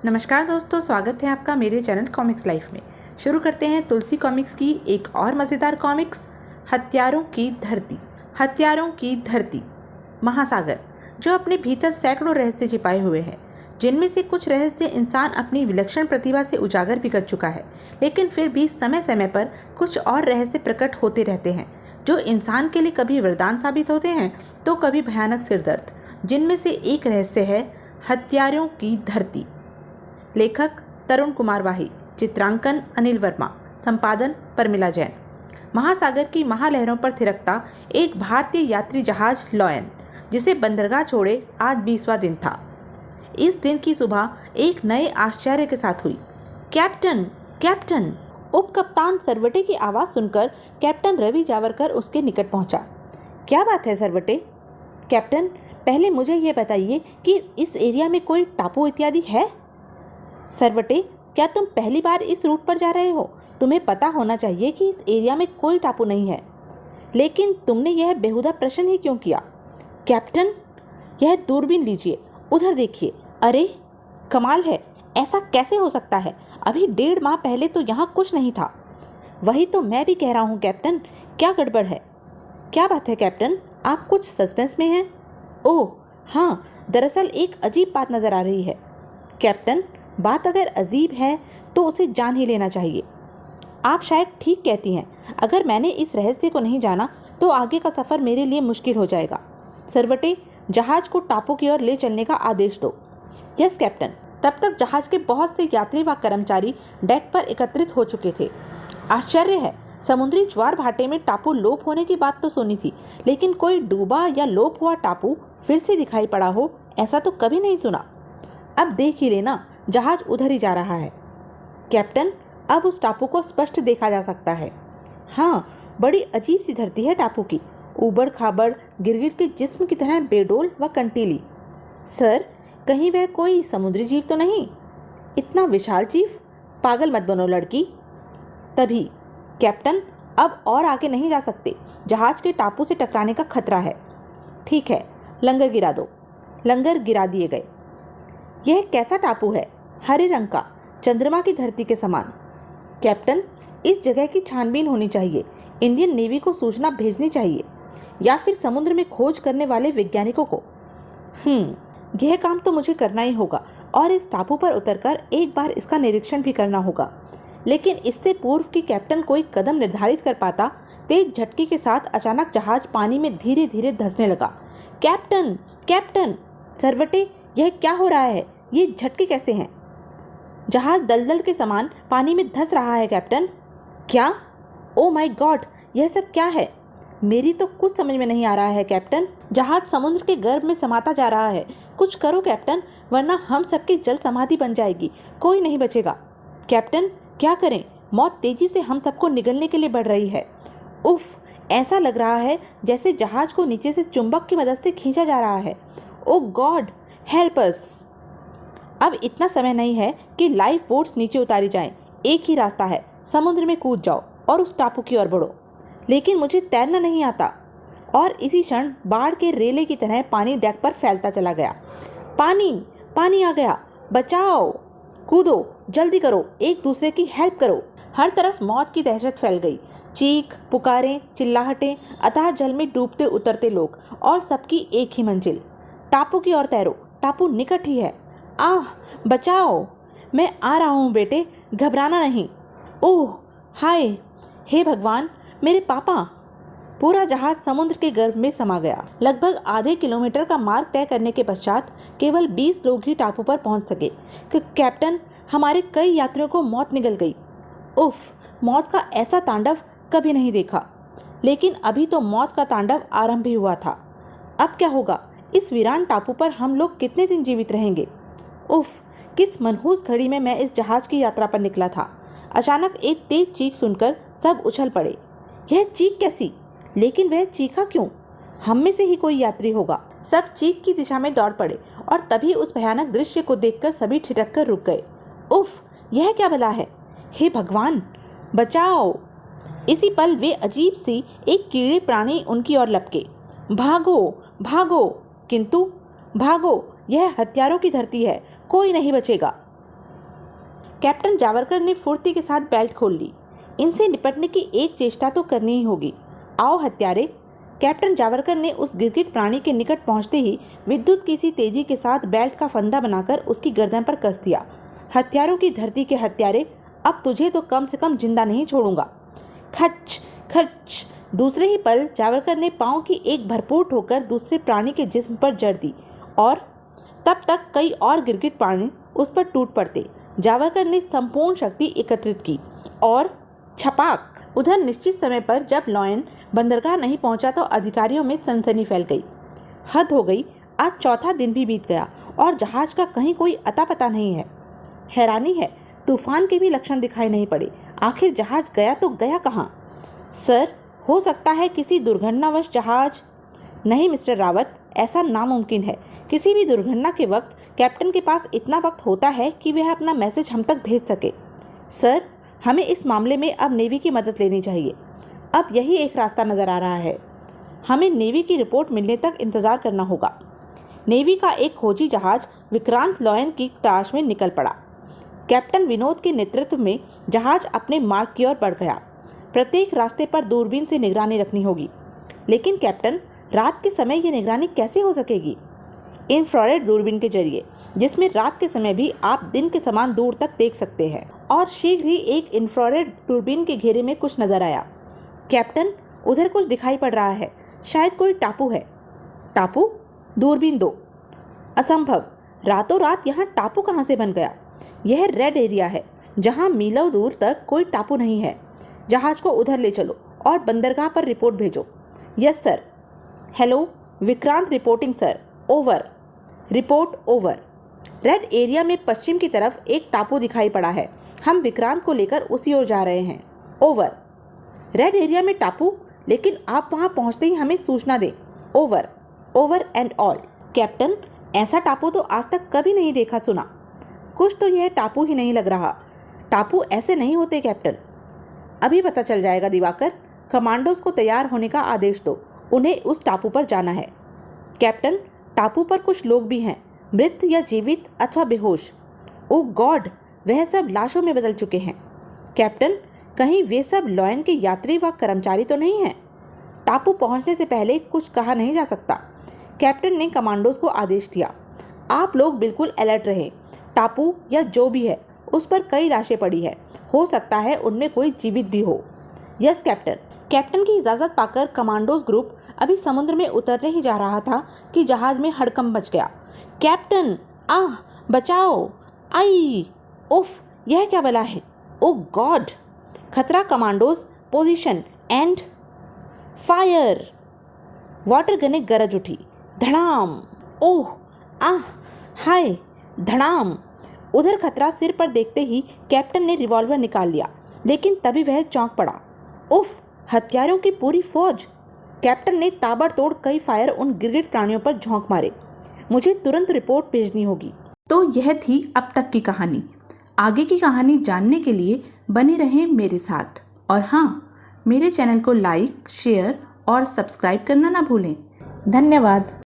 नमस्कार दोस्तों, स्वागत है आपका मेरे चैनल कॉमिक्स लाइफ में। शुरू करते हैं तुलसी कॉमिक्स की एक और मज़ेदार कॉमिक्स, हत्यारों की धरती। हत्यारों की धरती, महासागर जो अपने भीतर सैकड़ों रहस्य छिपाए हुए हैं, जिनमें से कुछ रहस्य इंसान अपनी विलक्षण प्रतिभा से उजागर भी कर चुका है, लेकिन फिर भी समय समय पर कुछ और रहस्य प्रकट होते रहते हैं जो इंसान के लिए कभी वरदान साबित होते हैं तो कभी भयानक सिरदर्द। जिनमें से एक रहस्य है हत्यारों की धरती। लेखक तरुण कुमार वाही, चित्रांकन अनिल वर्मा, संपादन परमिला जैन। महासागर की महालहरों पर थिरकता एक भारतीय यात्री जहाज लॉयन, जिसे बंदरगाह छोड़े आज 20वां दिन था। इस दिन की सुबह एक नए आश्चर्य के साथ हुई। Captain, captain! उप कप्तान सरवटे की आवाज़ सुनकर कैप्टन रवि जावरकर उसके निकट पहुंचा। क्या बात है सरवटे? कैप्टन, पहले मुझे यह बताइए कि इस एरिया में कोई टापू इत्यादि है? सरवटे, क्या तुम पहली बार इस रूट पर जा रहे हो? तुम्हें पता होना चाहिए कि इस एरिया में कोई टापू नहीं है। लेकिन तुमने यह बेहुदा प्रश्न ही क्यों किया? कैप्टन, यह दूरबीन लीजिए, उधर देखिए। अरे कमाल है, ऐसा कैसे हो सकता है? अभी 1.5 माह पहले तो यहाँ कुछ नहीं था। वही तो मैं भी कह रहा हूँ कैप्टन, क्या गड़बड़ है? क्या बात है कैप्टन, आप कुछ सस्पेंस में हैं? ओह हाँ, दरअसल एक अजीब बात नज़र आ रही है। कैप्टन, बात अगर अजीब है तो उसे जान ही लेना चाहिए। आप शायद ठीक कहती हैं। अगर मैंने इस रहस्य को नहीं जाना तो आगे का सफ़र मेरे लिए मुश्किल हो जाएगा। सरवटे, जहाज को टापू की ओर ले चलने का आदेश दो। Yes captain. तब तक जहाज के बहुत से यात्री व कर्मचारी डेक पर एकत्रित हो चुके थे। आश्चर्य है, समुद्री ज्वार भाटे में टापू लोप होने की बात तो सुनी थी, लेकिन कोई डूबा या लोप हुआ टापू फिर से दिखाई पड़ा हो, ऐसा तो कभी नहीं सुना। अब देख ही लेना, जहाज उधर ही जा रहा है। कैप्टन, अब उस टापू को स्पष्ट देखा जा सकता है। हाँ, बड़ी अजीब सी धरती है टापू की, ऊबड़ खाबड़, गिरगिट के जिस्म की तरह बेडोल व कंटीली। सर, कहीं वह कोई समुद्री जीव तो नहीं? इतना विशाल जीव? पागल मत बनो लड़की। तभी, कैप्टन, अब और आगे नहीं जा सकते, जहाज के टापू से टकराने का खतरा है। ठीक है, लंगर गिरा दो। लंगर गिरा दिए गए। यह कैसा टापू है? हरे रंग का, चंद्रमा की धरती के समान। कैप्टन, इस जगह की छानबीन होनी चाहिए। इंडियन नेवी को सूचना भेजनी चाहिए, या फिर समुद्र में खोज करने वाले वैज्ञानिकों को। यह काम तो मुझे करना ही होगा और इस टापू पर उतरकर एक बार इसका निरीक्षण भी करना होगा। लेकिन इससे पूर्व कि कैप्टन कोई कदम निर्धारित कर पाता, तेज झटके के साथ अचानक जहाज पानी में धीरे धीरे धंसने लगा। Captain, captain! सरवटे, यह क्या हो रहा है? ये झटके कैसे हैं? जहाज दलदल के समान पानी में धंस रहा है कैप्टन। क्या? ओ माय गॉड, यह सब क्या है? मेरी तो कुछ समझ में नहीं आ रहा है कैप्टन। जहाज समुद्र के गर्भ में समाता जा रहा है। कुछ करो कैप्टन, वरना हम सबकी जल समाधि बन जाएगी, कोई नहीं बचेगा। कैप्टन, क्या करें? मौत तेजी से हम सबको निगलने के लिए बढ़ रही है। उफ, ऐसा लग रहा है जैसे जहाज को नीचे से चुंबक की मदद से खींचा जा रहा है। ओ गॉड, हेल्प अस! अब इतना समय नहीं है कि लाइफ बोट्स नीचे उतारी जाएं। एक ही रास्ता है, समुद्र में कूद जाओ और उस टापू की ओर बढ़ो। लेकिन मुझे तैरना नहीं आता। और इसी क्षण बाढ़ के रेले की तरह पानी डेक पर फैलता चला गया। पानी, पानी आ गया! बचाओ! कूदो, जल्दी करो, एक दूसरे की हेल्प करो। हर तरफ मौत की दहशत फैल गई। चीख, पुकारें, चिल्लाहटें, अथाह जल में डूबते उतरते लोग, और सबकी एक ही मंजिल, टापू की ओर तैरो, टापू निकट ही है। आह, बचाओ! मैं आ रहा हूँ बेटे, घबराना नहीं। ओह हाय, हे भगवान, मेरे पापा! पूरा जहाज समुद्र के गर्भ में समा गया। लगभग आधे किलोमीटर का मार्ग तय करने के पश्चात केवल 20 लोग ही टापू पर पहुंच सके। कैप्टन, हमारे कई यात्रियों को मौत निगल गई। उफ, मौत का ऐसा तांडव कभी नहीं देखा। लेकिन अभी तो मौत का तांडव आरंभ ही हुआ था। अब क्या होगा? इस वीरान टापू पर हम लोग कितने दिन जीवित रहेंगे? उफ, किस मनहूस घड़ी में मैं इस जहाज की यात्रा पर निकला था। अचानक एक तेज चीख सुनकर सब उछल पड़े। यह चीख कैसी? लेकिन वह चीखा क्यों? हम में से ही कोई यात्री होगा। सब चीख की दिशा में दौड़ पड़े और तभी उस भयानक दृश्य को देखकर सभी ठिठक कर रुक गए। उफ, यह क्या भला है? हे भगवान, बचाओ! इसी पल वे अजीब सी एक कीड़े प्राणी उनकी ओर लपके। भागो, भागो! किंतु भागो, यह हत्यारों की धरती है, कोई नहीं बचेगा। कैप्टन जावरकर ने फुर्ती के साथ बेल्ट खोल ली। इनसे निपटने की एक चेष्टा तो करनी ही होगी। आओ हत्यारे। कैप्टन जावरकर ने उस गिरगिट प्राणी के निकट पहुंचते ही विद्युत की सी तेजी के साथ बेल्ट का फंदा बनाकर उसकी गर्दन पर कस दिया। हत्यारों की धरती के हत्यारे, अब तुझे तो कम से कम जिंदा नहीं छोड़ूंगा। खच खच। दूसरे ही पल जावरकर ने पांव की एक भरपूर ठोकर दूसरे प्राणी के जिस्म पर जड़ दी और तब तक कई और गिरगिट प्राणी उस पर टूट पड़ते। जावरकर ने संपूर्ण शक्ति एकत्रित की और छपाक। उधर निश्चित समय पर जब लॉयन बंदरगाह नहीं पहुंचा तो अधिकारियों में सनसनी फैल गई। हद हो गई, आज चौथा दिन भी बीत गया और जहाज का कहीं कोई अता पता नहीं है। हैरानी है, तूफान के भी लक्षण दिखाई नहीं पड़े। आखिर जहाज गया तो गया कहाँ? सर, हो सकता है किसी दुर्घटनावश जहाज। नहीं मिस्टर रावत, ऐसा नामुमकिन है। किसी भी दुर्घटना के वक्त कैप्टन के पास इतना वक्त होता है कि वह अपना मैसेज हम तक भेज सके। सर, हमें इस मामले में अब नेवी की मदद लेनी चाहिए। अब यही एक रास्ता नज़र आ रहा है। हमें नेवी की रिपोर्ट मिलने तक इंतज़ार करना होगा। नेवी का एक खोजी जहाज विक्रांत लॉयन की तलाश में निकल पड़ा। कैप्टन विनोद के नेतृत्व में जहाज अपने मार्ग की ओर बढ़ गया। प्रत्येक रास्ते पर दूरबीन से निगरानी रखनी होगी। लेकिन कैप्टन, रात के समय ये निगरानी कैसे हो सकेगी? इंफ्रारेड दूरबीन के जरिए, जिसमें रात के समय भी आप दिन के समान दूर तक देख सकते हैं। और शीघ्र ही एक इंफ्रारेड दूरबीन के घेरे में कुछ नजर आया। कैप्टन, उधर कुछ दिखाई पड़ रहा है। शायद कोई टापू है। टापू? दूरबीन दो। असंभव, रातों रात यहाँ टापू कहाँ से बन गया? यह रेड एरिया है जहाँ मीलों दूर तक कोई टापू नहीं है। जहाज को उधर ले चलो और बंदरगाह पर रिपोर्ट भेजो। Yes sir. Hello, Vikrant reporting sir. Over. Report over. Red area में पश्चिम की तरफ एक टापू दिखाई पड़ा है। हम विक्रांत को लेकर उसी ओर जा रहे हैं। ओवर। रेड एरिया में टापू, लेकिन आप वहां पहुंचते ही हमें सूचना दें। Over. Over and all. Captain, ऐसा टापू तो आज तक कभी नहीं देखा सुना। कुछ तो यह टापू ही नहीं लग रहा। टापू ऐसे नहीं होते कैप्टन। अभी पता चल जाएगा दिवाकर। कमांडोज को तैयार होने का आदेश दो। उन्हें उस टापू पर जाना है। कैप्टन, टापू पर कुछ लोग भी हैं, मृत या जीवित अथवा बेहोश। ओह गॉड, वह सब लाशों में बदल चुके हैं। कैप्टन, कहीं वे सब लॉयन के यात्री व कर्मचारी तो नहीं हैं? टापू पहुंचने से पहले कुछ कहा नहीं जा सकता। कैप्टन ने कमांडोज को आदेश दिया। आप लोग बिल्कुल अलर्ट रहें। टापू या जो भी है, उस पर कई लाशें पड़ी है। हो सकता है उनमें कोई जीवित भी हो। Yes captain. कैप्टन की इजाज़त पाकर कमांडोज ग्रुप अभी समुद्र में उतरने ही जा रहा था कि जहाज में हड़कंप मच गया। कैप्टन, आह, बचाओ! आई! उफ, यह क्या बला है? ओह गॉड! खतरा commandos, position and fire! Water गने गरज उठी। धड़ाम! ओह, आह, हाय! धड़ाम! उधर खतरा सिर पर देखते ही कैप्टन ने रिवॉल्वर निकाल लिया, लेकिन तभी वह चौंक पड़ा। उफ, हत्यारों की पूरी फौज! कैप्टन ने ताबड़तोड़ कई फायर उन गिरगिट प्राणियों पर झोंक मारे। मुझे तुरंत रिपोर्ट भेजनी होगी। तो यह थी अब तक की कहानी। आगे की कहानी जानने के लिए बने रहें मेरे साथ। और हाँ, मेरे चैनल को लाइक, शेयर और सब्सक्राइब करना ना भूलें। धन्यवाद।